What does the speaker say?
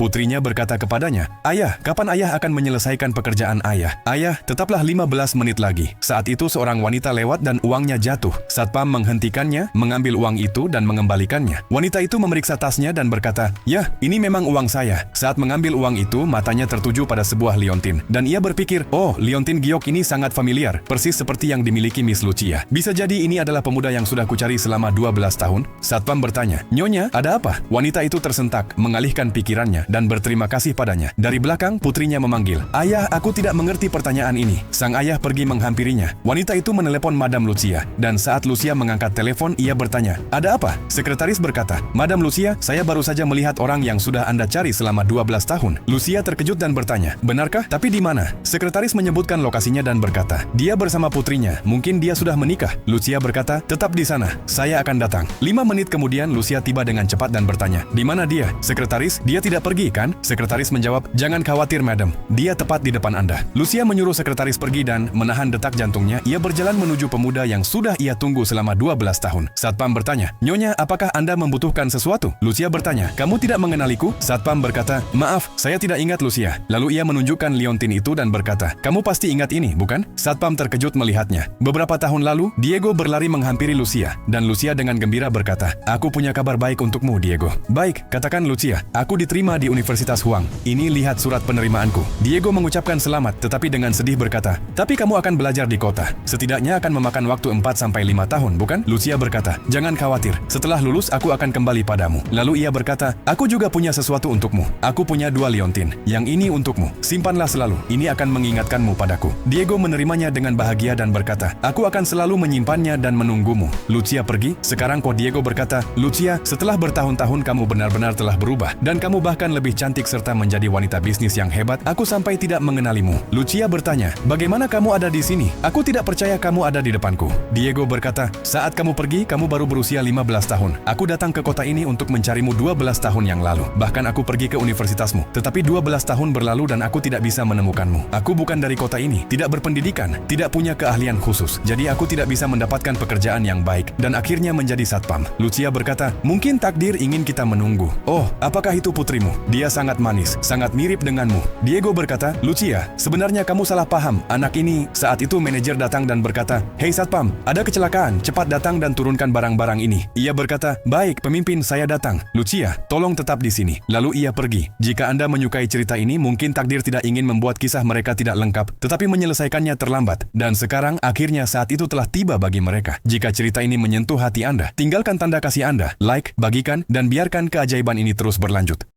Putrinya berkata kepadanya, "Ayah, kapan ayah akan menyelesaikan pekerjaan ayah?" "Ayah, tetaplah 15 menit lagi." Saat itu seorang wanita lewat dan uangnya jatuh. Satpam menghentikannya, mengambil uang itu dan mengembalikannya. Wanita itu memeriksa tasnya dan berkata, "Yah, ini memang uang saya." Saat mengambil uang itu, matanya tertuju pada sebuah liontin. Dan ia berpikir, "Oh, liontin giok ini sangat familiar, persis seperti yang dimiliki Miss Lucia. Bisa jadi ini adalah pemuda yang sudah kucari selama 12 tahun?" Satpam bertanya, "Nyonya, ada apa?" Wanita itu tersentak, mengalihkan pikirannya, dan berterima kasih padanya. Dari belakang, putrinya memanggil, "Ayah, aku tidak mengerti pertanyaan ini." Sang ayah pergi menghampirinya. Wanita itu menelepon Madam Lucia, dan saat Lucia mengangkat telepon, ia bertanya, "Ada apa?" Sekretaris berkata, "Madam Lucia, saya baru saja melihat orang yang sudah Anda cari selama 12 tahun." Lucia terkejut dan bertanya, "Benarkah? Tapi di mana?" Sekretaris menyebutkan lokasinya dan berkata, "Dia bersama putrinya, mungkin dia sudah menikah." Lucia berkata, "Tetap di sana, saya akan datang." 5 menit kemudian, Lucia tiba dengan cepat dan bertanya, "Di mana dia?" Sekretaris, "Dia tidak pergi, kan?" Sekretaris menjawab, "Jangan khawatir, madam. Dia tepat di depan Anda." Lucia menyuruh sekretaris pergi dan, menahan detak jantungnya, ia berjalan menuju pemuda yang sudah ia tunggu selama 12 tahun. Satpam bertanya, "Nyonya, apakah Anda membutuhkan sesuatu?" Lucia bertanya, "Kamu tidak mengenaliku?" Satpam berkata, "Maaf, saya tidak ingat Lucia." Lalu ia menunjukkan liontin itu dan berkata, "Kamu pasti ingat ini, bukan?" Satpam terkejut melihatnya. Beberapa tahun lalu, Diego berlari menghampiri Lucia, dan Lucia dengan gembira berkata, "Aku punya kabar baik untukmu, Diego." "Baik," katakan Lucia, "aku diterima di Universitas Huang. Ini lihat surat penerimaanku." Diego mengucapkan selamat, tetapi dengan sedih berkata, "Tapi kamu akan belajar di kota. Setidaknya akan memakan waktu 4-5 tahun, bukan?" Lucia berkata, "Jangan khawatir, setelah lulus aku akan kembali padamu." Lalu ia berkata, "Aku juga punya sesuatu untukmu. Aku punya 2 liontin. Yang ini untukmu. Simpanlah selalu. Ini akan mengingatkanmu padaku." Diego menerimanya dengan bahagia dan berkata, "Aku akan selalu menyimpannya dan menunggumu." Lucia pergi. Sekarang kok Diego berkata, "Lucia, setelah bertahun-tahun kamu benar-benar telah berubah, dan kamu bahkan lebih cantik serta menjadi wanita bisnis yang hebat. Aku sampai tidak mengenalimu." Lucia bertanya, "Bagaimana kamu ada di sini? Aku tidak percaya kamu ada di depanku." Diego berkata, "Saat kamu pergi, kamu baru berusia 15 tahun. Aku datang ke kota ini untuk mencarimu 12 tahun yang lalu. Bahkan aku pergi ke universitasmu. Tetapi 12 tahun berlalu dan aku tidak bisa menemukanmu. Aku bukan dari kota ini, tidak berpendidikan, tidak punya keahlian khusus. Jadi aku tidak bisa mendapatkan pekerjaan yang baik, dan akhirnya menjadi satpam." Lucia berkata, "Mungkin takdir ingin kita menunggu." "Oh, apakah itu putrimu? Dia sangat manis, sangat mirip denganmu." Diego berkata, "Lucia, sebenarnya kamu salah paham. Anak ini..." Saat itu manajer datang dan berkata, "Hei satpam, ada kecelakaan, cepat datang dan turunkan barang-barang ini." Ia berkata, "Baik, pemimpin, saya datang." "Lucia, tolong tetap di sini." Lalu ia pergi. Jika Anda menyukai cerita ini, mungkin takdir tidak ingin membuat kisah mereka tidak lengkap, tetapi menyelesaikannya terlambat. Dan sekarang akhirnya saat itu telah tiba bagi mereka. Jika cerita ini menyentuh hati Anda, tinggalkan tanda kasih Anda, like, bagikan, dan biarkan keajaiban ini terus berlanjut.